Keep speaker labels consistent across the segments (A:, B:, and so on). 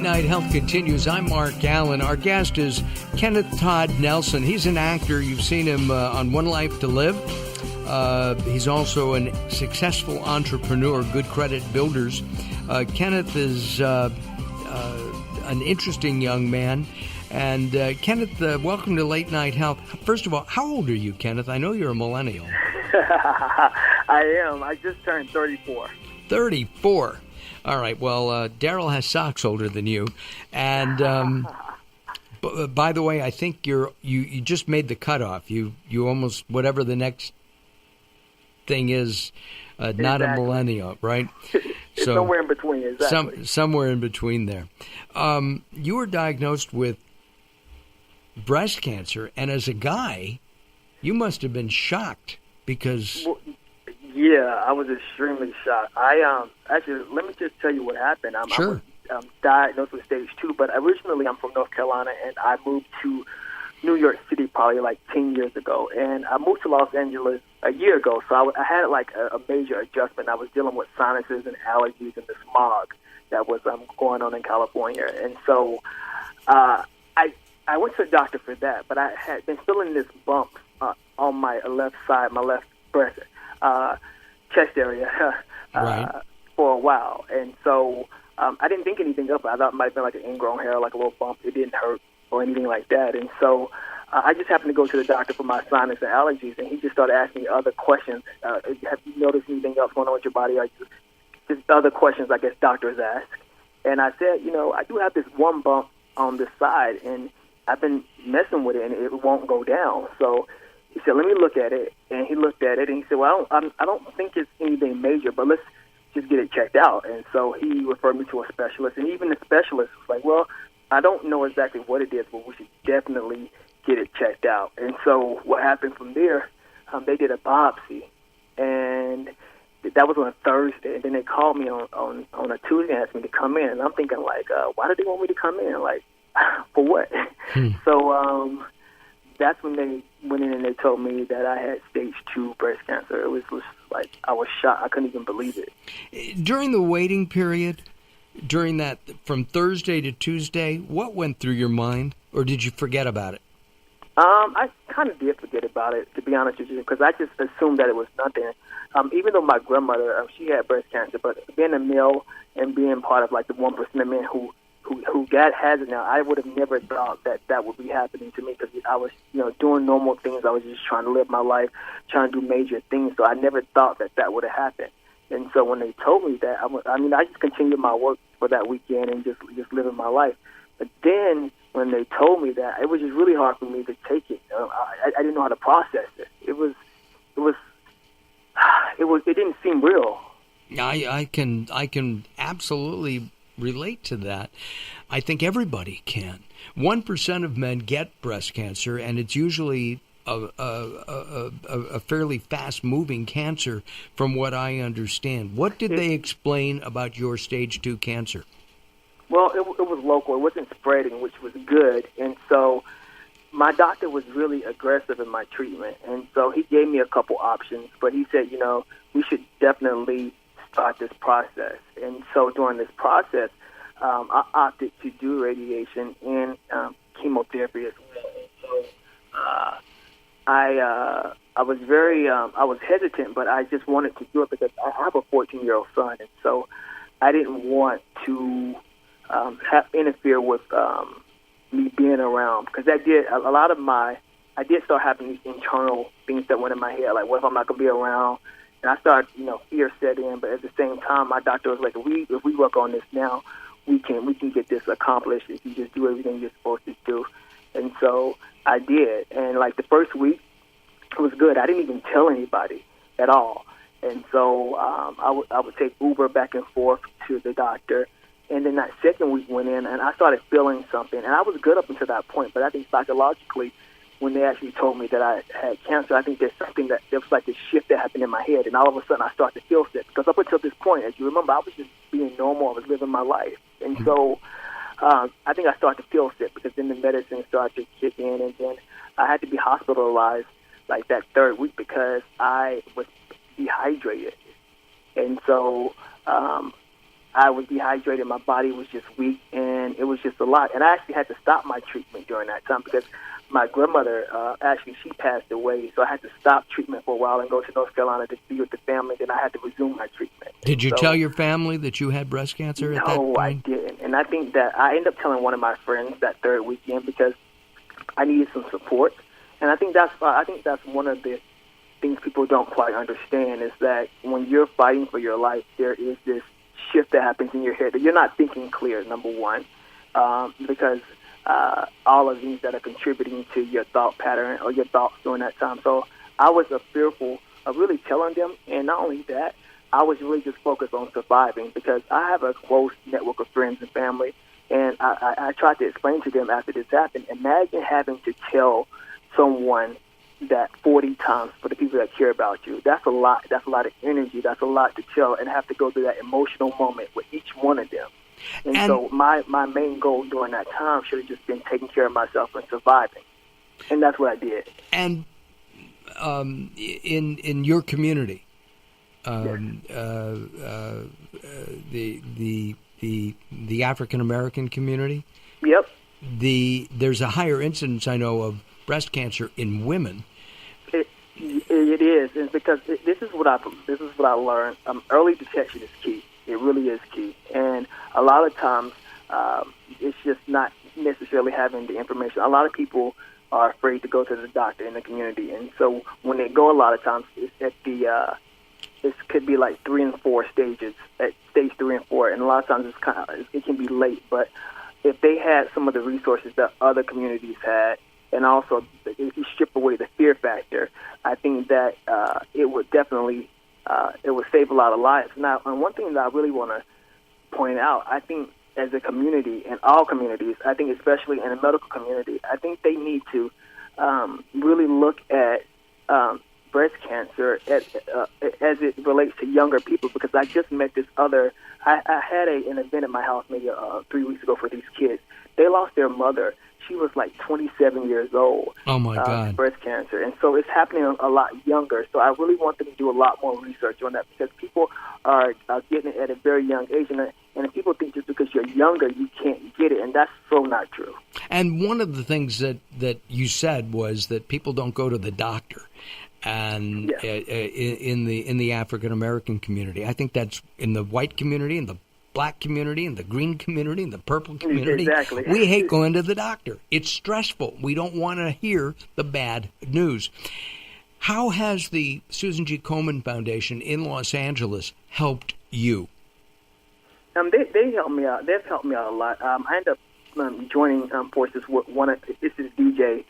A: Night Health continues. I'm Mark Alyn. Our guest is Kenneth Todd Nelson. He's an actor. You've seen him on One Life to Live. He's also a successful entrepreneur, Good Credit Builders. Kenneth is an interesting young man. And Kenneth, welcome to Late Night Health. First of all, how old are you, Kenneth? I know you're a millennial.
B: I am. I just turned 34.
A: 34. All right. Well, Daryl has socks older than you. And by the way, I think you just made the cutoff. You almost, whatever the next thing is, not a millennial, right? So
B: somewhere in between, exactly.
A: Somewhere in between there. You were diagnosed with breast cancer, and as a guy, you must have been shocked because...
B: Well, yeah, I was extremely shocked. Actually, let me just tell you what happened.
A: Sure.
B: I was diagnosed with stage 2, but originally I'm from North Carolina, and I moved to New York City probably like 10 years ago. And I moved to Los Angeles a year ago, so I had like a major adjustment. I was dealing with sinuses and allergies and the smog that was going on in California. And so I went to the doctor for that, but I had been feeling this bump on my left side, my left breast, chest area
A: right.
B: for a while. And so I didn't think anything of it. I thought it might have been like an ingrown hair, like a little bump. It didn't hurt or anything like that. And so I just happened to go to the doctor for my sinus and allergies, and he just started asking me other questions. Have you noticed anything else going on with your body? Or just other questions I guess doctors ask. And I said, I do have this one bump on this side, and I've been messing with it, and it won't go down. So he said, let me look at it. And he looked at it, and he said, well, I don't think it's anything major, but let's just get it checked out. And so he referred me to a specialist, and even the specialist was like, well, I don't know exactly what it is, but we should definitely get it checked out. And so what happened from there, they did a biopsy, and that was on a Thursday. And then they called me on a Tuesday and asked me to come in. And I'm thinking, like, why did they want me to come in? Like, for what? So that's when they went in and they told me that I had stage 2 breast cancer. It was like I was shocked. I couldn't even believe it.
A: During the waiting period, during that from Thursday to Tuesday, what went through your mind, or did you forget about it?
B: I kind of did forget about it, to be honest with you, because I just assumed that it was nothing. Even though my grandmother, she had breast cancer, but being a male and being part of like the 1% of men who has it now, I would have never thought that would be happening to me, because I was, doing normal things. I was just trying to live my life, trying to do major things. So I never thought that would have happened. And so when they told me that, I just continued my work for that weekend and just living my life. But then when they told me that, it was just really hard for me to take it. I didn't know how to process it. It didn't seem real.
A: I can absolutely relate to that. I think everybody can. 1% of men get breast cancer, and it's usually a fairly fast-moving cancer, from what I understand. What did they explain about your stage 2 cancer?
B: Well, it was local. It wasn't spreading, which was good. And so my doctor was really aggressive in my treatment. And so he gave me a couple options, but he said, we should definitely start this process. And so during this process, I opted to do radiation and chemotherapy as well. And so I was I was hesitant, but I just wanted to do it because I have a 14-year-old son. And so I didn't want to interfere with me being around, because that did I did start having these internal things that went in my head, like, what if I'm not going to be around? And I started, fear set in. But at the same time, my doctor was like, if we work on this now, we can get this accomplished if you just do everything you're supposed to do. And so I did. And like the first week, it was good. I didn't even tell anybody at all. And so I would take Uber back and forth to the doctor. And then that second week went in, and I started feeling something. And I was good up until that point, but I think psychologically, when they actually told me that I had cancer, I think there's something there was like a shift that happened in my head. And all of a sudden, I started to feel sick. Because up until this point, as you remember, I was just being normal. I was living my life. And so I think I started to feel sick, because then the medicine started to kick in. And then I had to be hospitalized like that third week because I was dehydrated. And so I was dehydrated. My body was just weak, and it was just a lot. And I actually had to stop my treatment during that time because my grandmother, actually, she passed away. So I had to stop treatment for a while and go to North Carolina to be with the family. Then I had to resume my treatment.
A: Did you tell your family that you had breast cancer at that point?
B: No, I didn't. And I think that I ended up telling one of my friends that third weekend because I needed some support. And I think that's one of the things people don't quite understand is that when you're fighting for your life, there is this shift that happens in your head that you're not thinking clear, number one, because all of these that are contributing to your thought pattern or your thoughts during that time. So I was fearful of really telling them, and not only that, I was really just focused on surviving because I have a close network of friends and family, and I tried to explain to them after this happened, imagine having to tell someone that 40 times for the people that care about you. That's a lot. That's a lot of energy. That's a lot to tell and have to go through that emotional moment with each one of them. And so my main goal during that time should have just been taking care of myself and surviving. And that's what I did.
A: And in your community,
B: yes.
A: The African American community,
B: yep,
A: there's a higher incidence, I know, of breast cancer in women.
B: It is, and because this is what I learned. Early detection is key. It really is key, and a lot of times it's just not necessarily having the information. A lot of people are afraid to go to the doctor in the community, and so when they go, a lot of times it's at the it could be like 3 and 4 stages, at stage 3 and 4, and a lot of times it can be late. But if they had some of the resources that other communities had, and also if you strip away the fear factor, I think that it would definitely it would save a lot of lives. Now, and one thing that I really want to point out, I think as a community, in all communities, I think especially in the medical community, I think they need to really look at breast cancer as it relates to younger people, because I just met this other, I had an event at my house maybe 3 weeks ago for these kids. They lost their mother. She was like 27 years old.
A: Oh, my God.
B: Breast cancer. And so it's happening a lot younger. So I really want them to do a lot more research on that, because people are getting it at a very young age. And if people think just because you're younger, you can't get it. And that's so not true.
A: And one of the things that you said was that people don't go to the doctor. And in the African American community, I think that's in the white community, in the black community, in the green community, in the purple community.
B: Exactly.
A: We hate going to the doctor. It's stressful. We don't want to hear the bad news. How has the Susan G. Komen Foundation in Los Angeles helped you?
B: They helped me out. They've helped me out a lot. I ended up joining forces with this is DJ.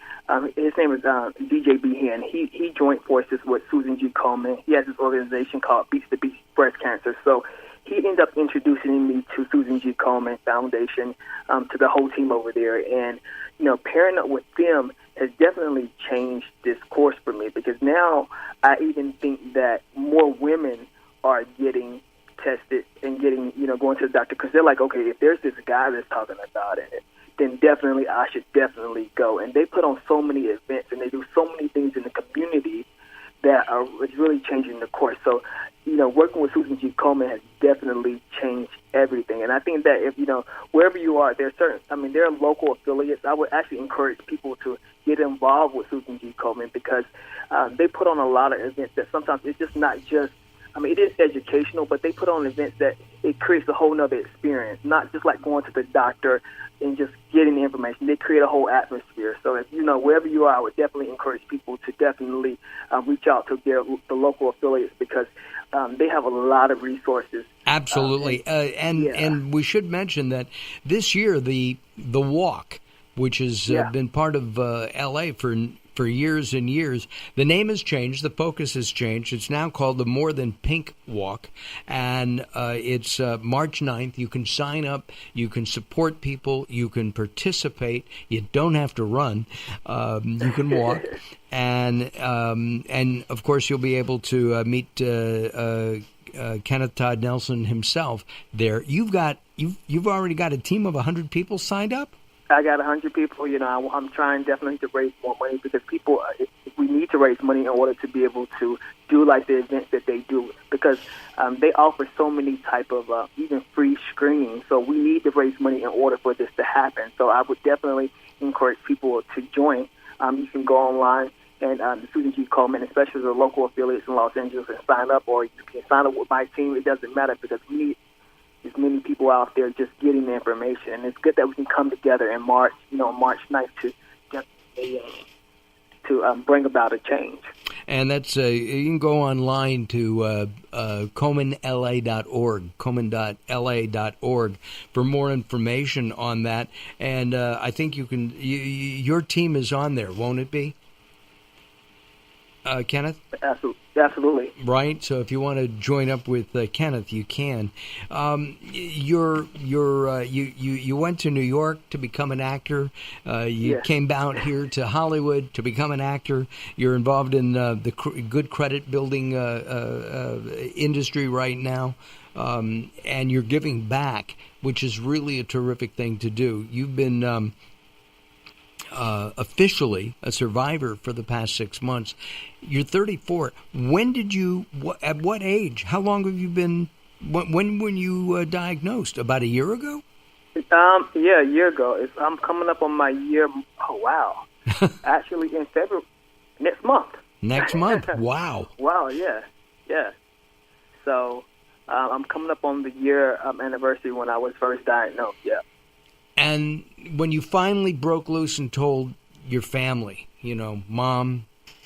B: His name is DJ Behan. He joined forces with Susan G. Komen. He has this organization called Beats to Beat Breast Cancer. So he ended up introducing me to Susan G. Komen Foundation, to the whole team over there. And, pairing up with them has definitely changed this course for me, because now I even think that more women are getting tested and getting, going to the doctor, because they're like, okay, if there's this guy that's talking about it, then definitely I should definitely go. And they put on so many events and they do so many things in the community that are really changing the course. So, working with Susan G. Komen has definitely changed everything. And I think that if, wherever you are, there are local affiliates. I would actually encourage people to get involved with Susan G. Komen, because they put on a lot of events that sometimes it's just not just, it is educational, but they put on events that it creates a whole nother experience, not just like going to the doctor and just getting the information. They create a whole atmosphere. So if, wherever you are, I would definitely encourage people to definitely reach out to the local affiliates, because they have a lot of resources.
A: Absolutely. And we should mention that this year, the walk, which has been part of L.A. for years and years. The name has changed. The focus has changed. It's now called the More Than Pink Walk, and it's March 9th. You can sign up. You can support people. You can participate. You don't have to run. You can walk. And of course, you'll be able to meet Kenneth Todd Nelson himself there. You've already got a team of 100 people signed up?
B: I got 100 people. I'm trying definitely to raise more money, because we need to raise money in order to be able to do like the events that they do, because they offer so many type of even free screenings. So we need to raise money in order for this to happen. So I would definitely encourage people to join. You can go online and the Susan G. Komen, especially the local affiliates in Los Angeles, and sign up, or you can sign up with my team. It doesn't matter, because we need as many people out there just getting the information. And it's good that we can come together in March, March 9th to bring about a change.
A: And that's you can go online to KomenLA.org, Komen.la.org for more information on that. And I think your team is on there, won't it be, Kenneth?
B: Absolutely.
A: Right. So if you want to join up with Kenneth, you can. You went to New York to become an actor. You came out here to Hollywood to become an actor. You're involved in the good credit building industry right now, and you're giving back, which is really a terrific thing to do. You've been officially a survivor for the past 6 months. You're 34. When did you, at what age, how long have you been, when were you diagnosed? About a year ago?
B: A year ago. I'm coming up on my year. Oh, wow. Actually, in February, next month.
A: Next month? Wow.
B: Wow, yeah. So I'm coming up on the year anniversary when I was first diagnosed, yeah.
A: And when you finally broke loose and told your family, mom,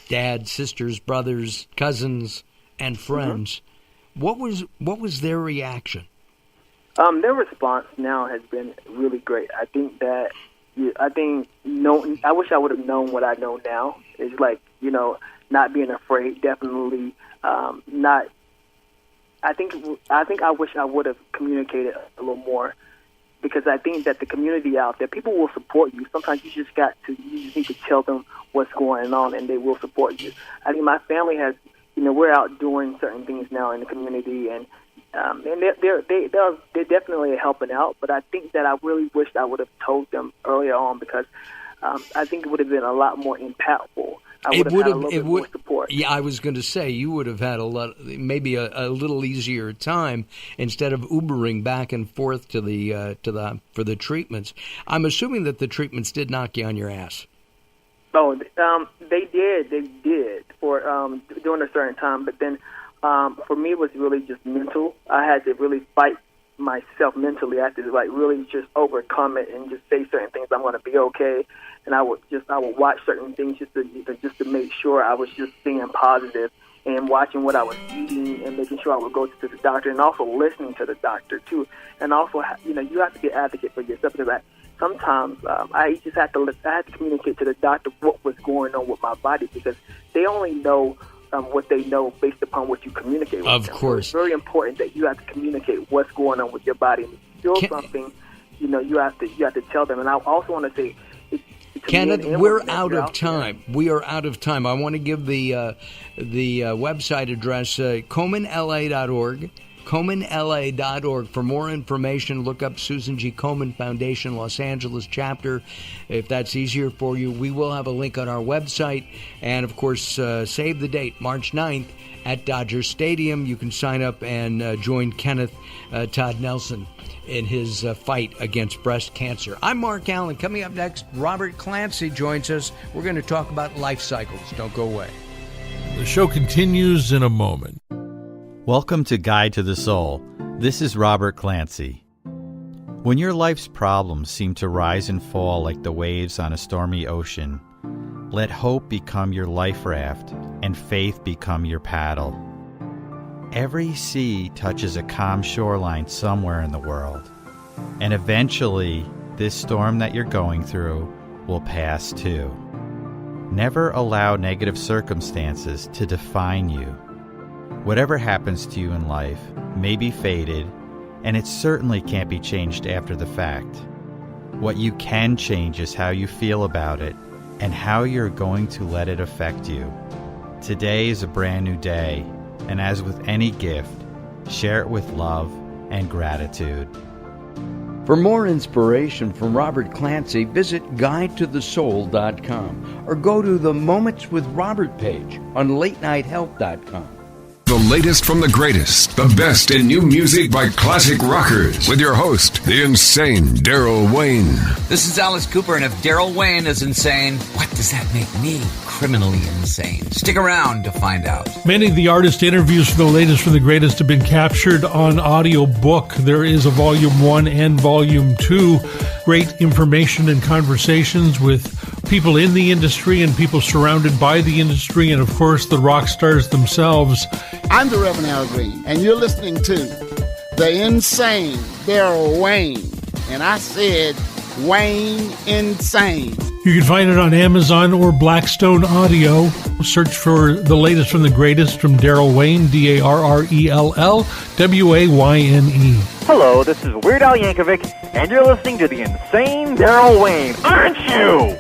A: dad, sisters, brothers, cousins, and friends, what was their reaction?
B: Their response now has been really great. I think that I wish I would have known what I know now. It's like, not being afraid, definitely not. I think I wish I would have communicated a little more, because I think that the community out there, people will support you. Sometimes you just need to tell them what's going on, and they will support you. I think my family has, we're out doing certain things now in the community, and they're definitely helping out. But I think that I really wished I would have told them earlier on, because I think it would have been a lot more impactful. I would have had a little bit more support.
A: Yeah, I was going to say you would have had maybe a little easier time instead of Ubering back and forth for the treatments. I'm assuming that the treatments did knock you on your ass.
B: Oh, they did. They did for during a certain time, but then for me it was really just mental. I had to really fight myself mentally. I had to really just overcome it and just say certain things. I'm going to be okay. And I would watch certain things just to make sure I was just staying positive, and watching what I was eating, and making sure I would go to the doctor, and also listening to the doctor too. And also, you have to be an advocate for yourself, because sometimes I had to communicate to the doctor what was going on with my body, because they only know what they know based upon what you communicate with
A: them. Of course.
B: So it's very important that you have to communicate what's going on with your body. And if you feel something, you have to tell them. And I also want to say,
A: Kenneth, we're out of time. We are out of time. I want to give the website address, KomenLA.org. KomenLA.org. For more information, look up Susan G. Komen Foundation Los Angeles chapter. If that's easier for you, we will have a link on our website. And, of course, save the date, March 9th at Dodger Stadium. You can sign up and join Kenneth Todd Nelson in his fight against breast cancer. I'm Mark Alyn. Coming up next, Robert Clancy joins us. We're going to talk about life cycles. Don't go away.
C: The show continues in a moment.
D: Welcome to Guide to the Soul. This is Robert Clancy. When your life's problems seem to rise and fall like the waves on a stormy ocean, let hope become your life raft and faith become your paddle. Every sea touches a calm shoreline somewhere in the world, and eventually this storm that you're going through will pass too. Never allow negative circumstances to define you. Whatever happens to you in life may be fated, and it certainly can't be changed after the fact. What you can change is how you feel about it and how you're going to let it affect you. Today is a brand new day, and as with any gift, share it with love and gratitude.
A: For more inspiration from Robert Clancy, visit GuideToTheSoul.com or go to the Moments with Robert page on LateNightHealth.com.
E: the latest from the greatest, the best in new music by classic rockers, with your host, the insane Daryl Wayne.
F: This is Alice Cooper, and if Daryl Wayne is insane, what does that make me? Criminally insane. Stick around to find out.
C: Many of the artist interviews for the latest from the greatest have been captured on audio book. There is a Volume 1 and Volume 2. Great information and conversations with people in the industry and people surrounded by the industry, and of course the rock stars themselves.
G: I'm the Reverend Al Green, and you're listening to the insane Daryl Wayne. And I said Wayne Insane.
C: You can find it on Amazon or Blackstone Audio. Search for the latest from the greatest from Daryl Wayne, Darrell Wayne.
H: Hello, this is Weird Al Yankovic, and you're listening to the insane Daryl Wayne, aren't you?